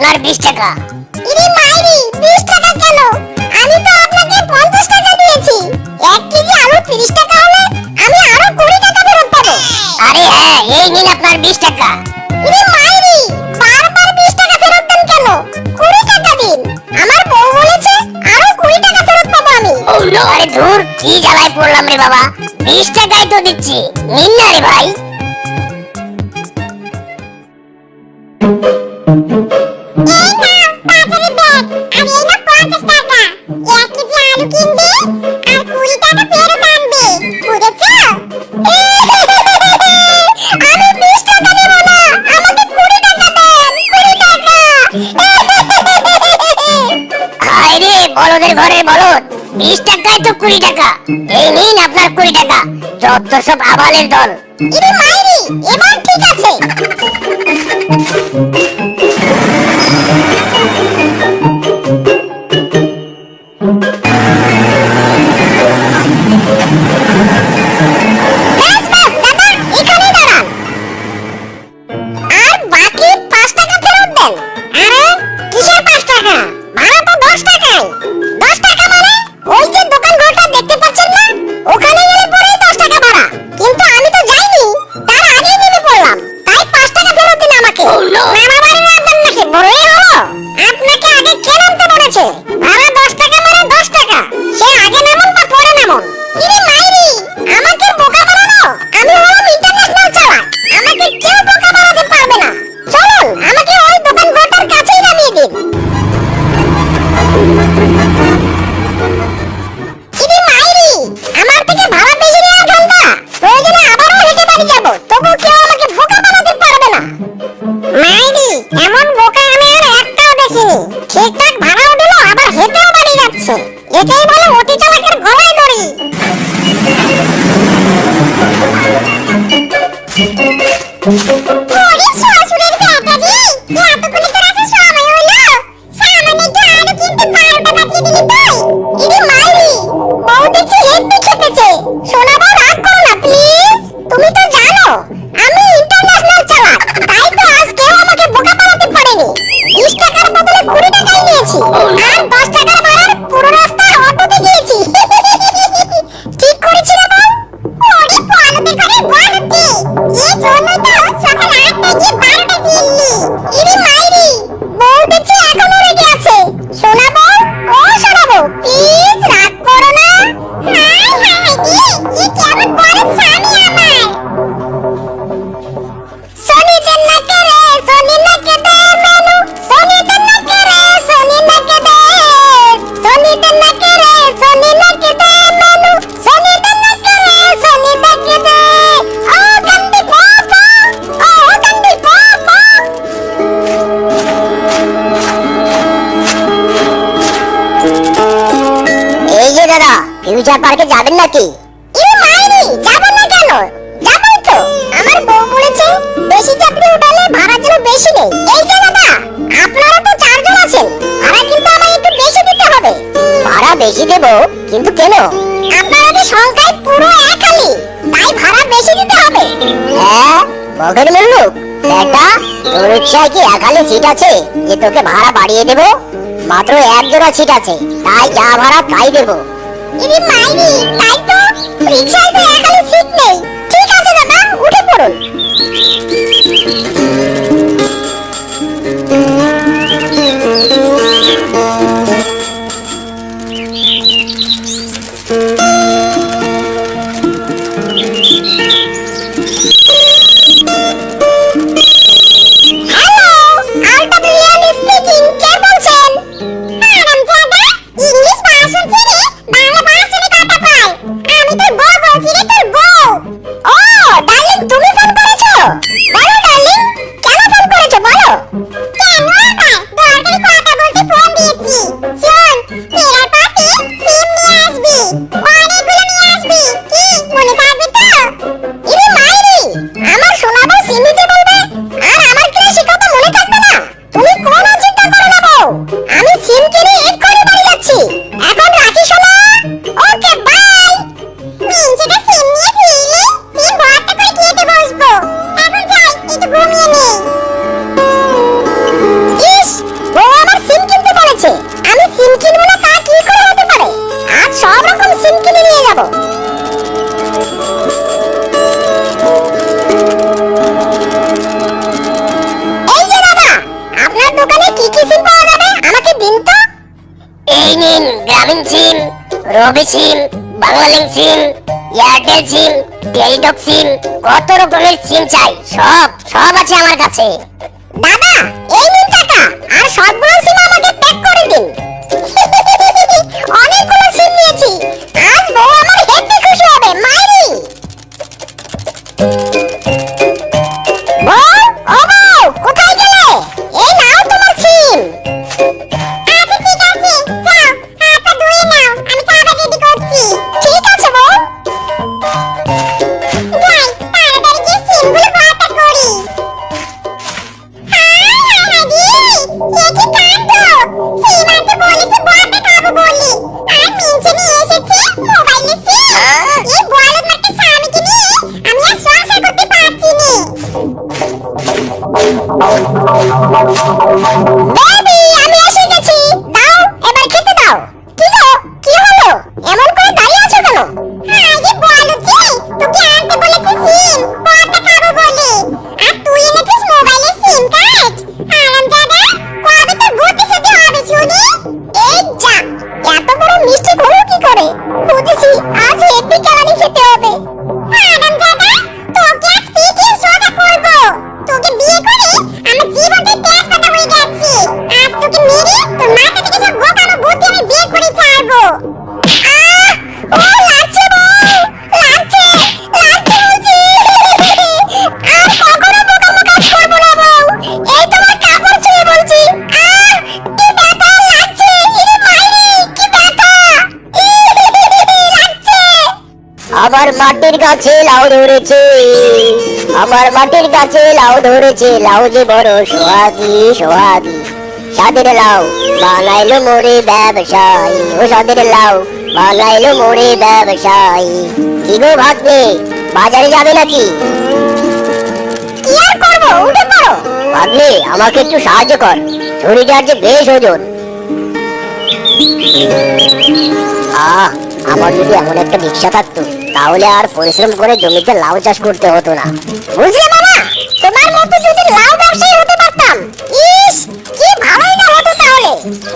আপনার 20 টাকা। ইরে মাইরি 20 টাকা কেন? আমি তো আপনাকে 50 টাকা দিয়েছি। 1 কেজি আলু 30 টাকা হলে আমি আরো 20 টাকা ফেরত পাবো। আরে হ্যাঁ, এই নিন আপনার 20 টাকা। ইরে মাইরি বারবার 20 টাকা ফেরত দেন কেন? 20 টাকা দিন। আমার বউ বলেছে আরো 20 টাকা ফেরত পাবো আমি। আরে ধুর, কি জ্বালায় পড়লাম রে বাবা। 20 টাকাই তো দিচ্ছি, নিন না রে ভাই। এই নাও বাজারে ব্যাগ। আর এই নাও 50 টাকা। 1 কেজি আলু কিনবে আর 20 টাকা ফেরত আনবে। বুঝেছো? আমি 20 টাকা নেব না। আমাকে 20 টাকা দেন। 20 টাকা। হায় রে বলদের ঘরে বলদ, 20 টাকায় তো 20 টাকা। এই নিন আপনার 20 টাকা। যত সব আবালের দল। ইরে মাইরি এবার ঠিক আছে। বাস বাস দাদা এখানে দাঁড়ান। আর বাকি 5 টাকা ফেরত দেন। আরে কিসের 5 টাকা? ভাড়া তো 10 টাকাই। 10 টাকা মানে ওই যে দোকান ঘরটা দেখতে পাচ্ছেন না, ওখানে গেলে পরেই 10 টাকা ভাড়া। কিন্তু আমি তো যাইনি, তার আগেই নেমে পড়লাম। তাই 5 টাকা ফেরত দিন আমাকে। মামা বাড়ি নামবেন নাকি বললেই হলো? আপনাকে আগে কে নামতে বলেছে? ভাড়া 10 টাকা মানে 10 টাকা। সে আগে নামুন বা পরে নামুন। ইরে মাইরি আমাকে বোকা বানানো? আমি হলাম ইন্টারন্যাশনাল চালাক। আমাকে কেউ বোকা বানাতে পারবে না। চলুন আমাকে ওই দোকান ঘরটার কাছেই নামিয়ে দিন। ইরে মাইরি আমার থেকে ভাড়া বেশি নেওয়ার ধান্দা? প্রয়োজনে আবারও হেঁটে বাড়ি যাবো, তবু কেউ আমাকে বোকা বানাতে পারবে না। মাইরি এমন বোকা আমি আর একটাও দেখিনি। ঠিকঠাক ভাড়াও দিল আবার হেঁটেও বাড়ি যাচ্ছে। এটাই বলে অতি চালাকের গলায় দড়ি। ওরে শ্বশুরের ব্যাটারি, এতক্ষণে তোর আসা সময় হলো? সামান্য একটু আলু কিনতে 12টা বাজিয়ে দিলি তুই। ইরে মাইরি বউ দেখছি হেব্বি খেপেছে। সোনা বউ রাগ করো না প্লিজ। তুমি তো জানো আমি ইন্টারন্যাশনাল চালাক, তাই তো আজ কেউ আমাকে বোকা বানাতে পারেনি। 20 টাকার বদলে 20 টাকাই নিয়েছি। আর 10 টাকার ভাড়ার পুরো রাস্তা অটোতে গিয়েছি। ঠিক করেছি না বউ? ওরে বলদের ঘরে বলদি, এই জন্যই তো সকাল 8টায় গিয়ে 12টা কিনলি। ইরে মাইরি বউ দেখছি এখনো রেগে আছে। সোনা বউ, ও সোনা বউ প্লিজ রাগ করো না। হাই হাই রে কি কেমন বড় স্বামী আমার। সোনি দেন না কে রে, সোনি না কে দে মেনু। সোনি দেন না কে রে, সোনি না কে দে। সোনি দেন না কে রে, সোনি না কে দে মেনু। সোনি দেন না কে রে, সোনি না কে দে। ও কান্দি পাপা, ও কান্দি পাপা। এই যে দাদা, ফিউচার পার্কে যাবেন নাকি? ইরে মাইরি যাবো না কেন? যাবোই তো। আমার বউ বলেছে বেশি যাত্রী উঠালে ভাড়া যেন বেশি নেই। এই যে দাদা আপনারা তো 4 জন আছেন, ভাড়া কিন্তু আমায় একটু বেশি দিতে হবে। ভাড়া বেশি দেব, কিন্তু কেন? আপনাদের সংখ্যায় পুরো এক আলি, তাই ভাড়া বেশি দিতে হবে। হ্যাঁ বগের মুল্লুক, বেটা তোর রিক্সায় কি একালে সিট আছে যে তোকে ভাড়া বাড়িয়ে দেব? মাত্র 1 জোড়া সিট আছে, তাই যা ভাড়া তাই দেব। ইরে মাইরি তাই তো, রিকশায় তো এক আলি সিট নেই। ঠিক আছে দাদা উঠে পড়ুন। হ্যালো আলটা বিলিয়ন স্পিকিং, কে বলছেন? হারামজাদা ইংলিশ ভাষণ ছেড়ে বাংলা ভাষণে কথা কয়। আমি তোর বউ বলছি রে, তোর বউ। ও ডার্লিং তুমি ফোন করেছো? বলো ডার্লিং। গ্রামীণ সিম, রবি সিম, বাংলালিংক সিম, এয়ারটেল সিম, টেলিটক সিম, কত রকমের সিম চাই সব সব আছে আমার কাছে। দাদা এই নিন টাকা, আর সবগুলো সিম আমাকে প্যাক করে দিন। অনেকগুলো সিম নিয়েছি, আজ বউ আমার হেব্বি খুশি হবে। মাইরি বউ, ও বউ, কোথায় গেলে? এই নাও তোমার সিম। আচ্ছা ঠিক আছে, যাও হাত পা ধুয়ে নাও, আমি খাবার রেডি করছি। ঠিক আছে বউ। যাই তাড়াতাড়ি গিয়ে সিমগুলো ভর্তা করি। আমার মাটির গাছে লাউ ধরেছে, আমার মাটির গাছে লাউ ধরেছে, লাউ যে বড় সোহাগী সোহাগী। সাদের লাউ বানাইলো মোরে ব্যবসায়ী, ও সাদের লাউ বানাইলো মোরে ব্যবসায়ী। কি গো ভাগ্নে, বাজারে যাবে নাকি? কি আর করবো, উঠে পড়ো। ভাগ্নে আমাকে একটু সাহায্য কর, ছুরিটার যে বেশ ওজন। আমার যদি এমন একটা রিক্সা থাকতো তাহলে আর পরিশ্রম করে জমিতে লাউ চাষ করতে হতো না। বুঝলে বাবা, তোমার মতো যদি লাউ ব্যবসায়ী হতে পারতাম, ইস কি ভালোই না হতো। তাহলে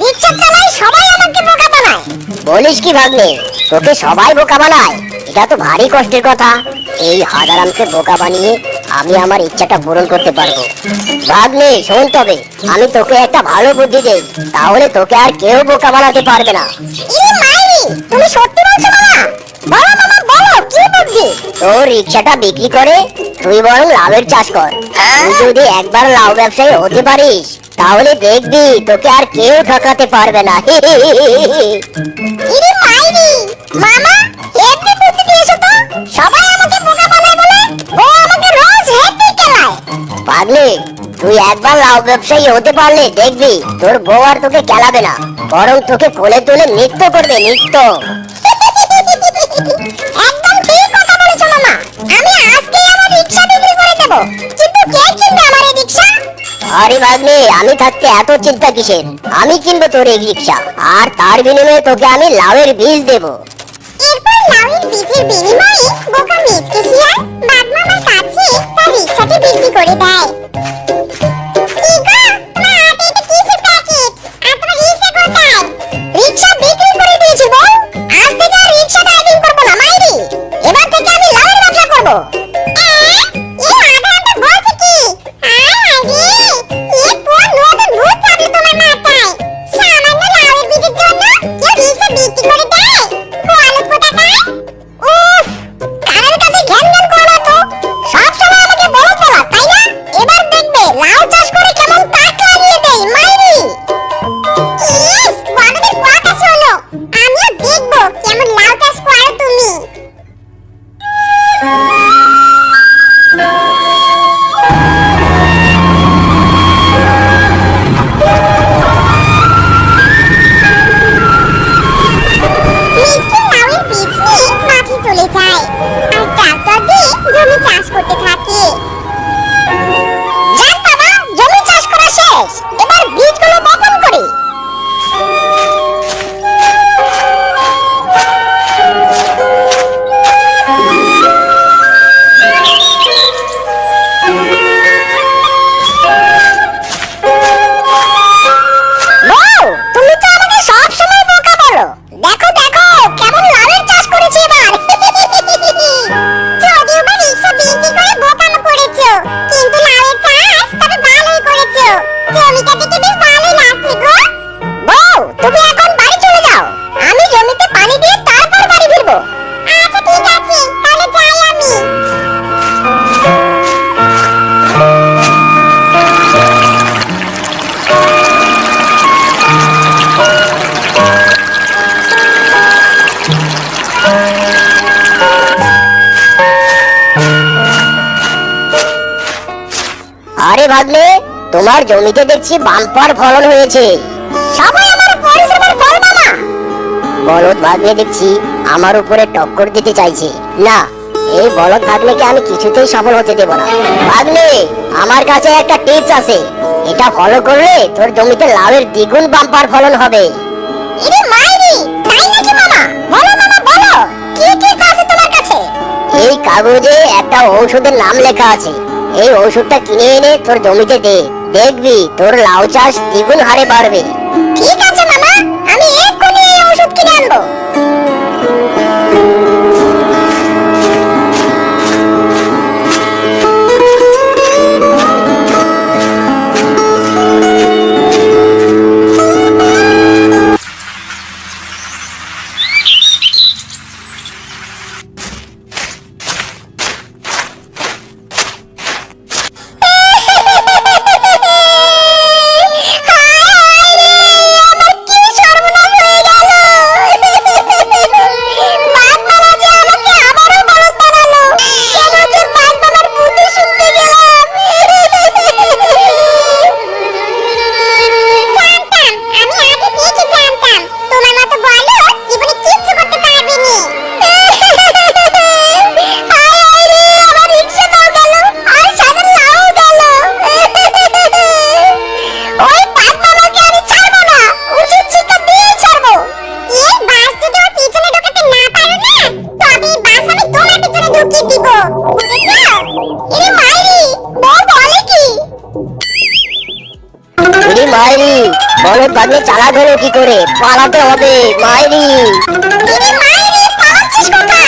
রিকশা চালাই সবাই আমাকে বোকা বানায়। বলিস কি ভাগ্নে, তোকে সবাই বোকা বানায়? এটা তো ভারী কষ্টের কথা। এই হাজারামকে বোকা বানিয়ে আমি আমার ইচ্ছাটা পূরণ করতে পারবো। ভাগ্নে শোন, তবে আমি তোকে একটা ভালো বুদ্ধি দেই, তাহলে তোকে আর কেউ বোকা বানাতে পারবে না। ইরে মাইরি, তুমি সত্যি বলছো বাবা? বলো বাবা, বলো কি বুদ্ধি? তোর রিক্সাটা বিক্রি করে তুই বরং লাউয়ের চাষ কর। তুই যদি একবার লাউ ব্যবসায়ী হতে পারিস তাহলে দেখবি তোকে আর কেউ ঠকাতে পারবে না। ইরে মাইরি, মামা হেব্বি বুদ্ধি দিয়েছো তো। সবাই আমাকে বোকা বানায় বলে ও আমাকে রোজ হেব্বি খেলায়। পাগলি, তুই একবার লাউ ব্যবসায়ী হতে পারলে দেখবি তোর বউ আর তোকে খেলাবে না, বরং তোকে কোলে তুলে নৃত্য করবে, নৃত্য। একদম ঠিক কথা বলেছো মামা। আমি আজকেই আমার রিকশা বিক্রি করে দেব। কিন্তু কে কিনবে আমার এই রিকশা? আরে ভাগ্নে, আমি থাকতে এত চিন্তা কিসের? আমি কিনবো তোর এই রিকশা, আর তার বিনিময়ে তোকে আমি লাউয়ের বীজ দেবো। এরপর লাউয়ের বীজের বিনিময়ে বোকা মিচকে শিয়াল বাঘ মামার কাছে তার রিকশাটি বিক্রি করে দেয়। কি গো, তোমার হাতে এটা কিসের প্যাকেট? আর তোমার রিকশা কোথায়? রিকশা বিক্রি করে দিয়েছি বউ। আজ থেকে আর রিকশা ড্রাইভিং করবো না মাইরি। এবার থেকে আমি লাউয়ের ব্যবসা করবো। এই আগামটা বলছে কি? আয় হায়রে, এ পুরো নতুন ভূত চাপলো তোমার মাথায়। সামান্য লাউয়ের বীজের জন্য কেউ রিকশা বিক্রি করে দেয়? বলো কোথাকার? উফ, কানের কাছে ঘ্যান ঘ্যান করো না তো। সব সময় আমাকে বলো বলা, তাই না? এবার ভাগ্নে, তোমার জমিতে দেখছি বাম্পার ফলন হয়েছে। সবাই আমার পরিশ্রমের ফল মামা। বলদ ভাগ্নে দেখছি আমার উপরে টক্কর দিতে চাইছে। না, এই বলদ ভাগ্নেকে আমি কিছুতেই সফল হতে দেব না। ভাগ্নে, আমার কাছে একটা টিপস আছে, এটা ফলো করলে তোর জমিতে লাউয়ের দ্বিগুণ বাম্পার ফলন হবে। ইরে মাইরি, তাই নাকি মামা? বলো মামা বলো, কি টিপস আছে তোমার কাছে? এই কাগজে একটা ঔষধের নাম লেখা আছে, এই ওষুধটা কিনে এনে তোর জমিতে দে, দেখবি তোর লাউ চাষ দ্বিগুণ হারে বাড়বে। ঠিক আছে মামা, আমি এক্ষুনি এই ওষুধ কিনে আনবো। মাইরি, বলদ ভাগ্নে চালাক হলো কি করে? পালাতে হবে মাইরি। পালাচ্ছিস কোথায়?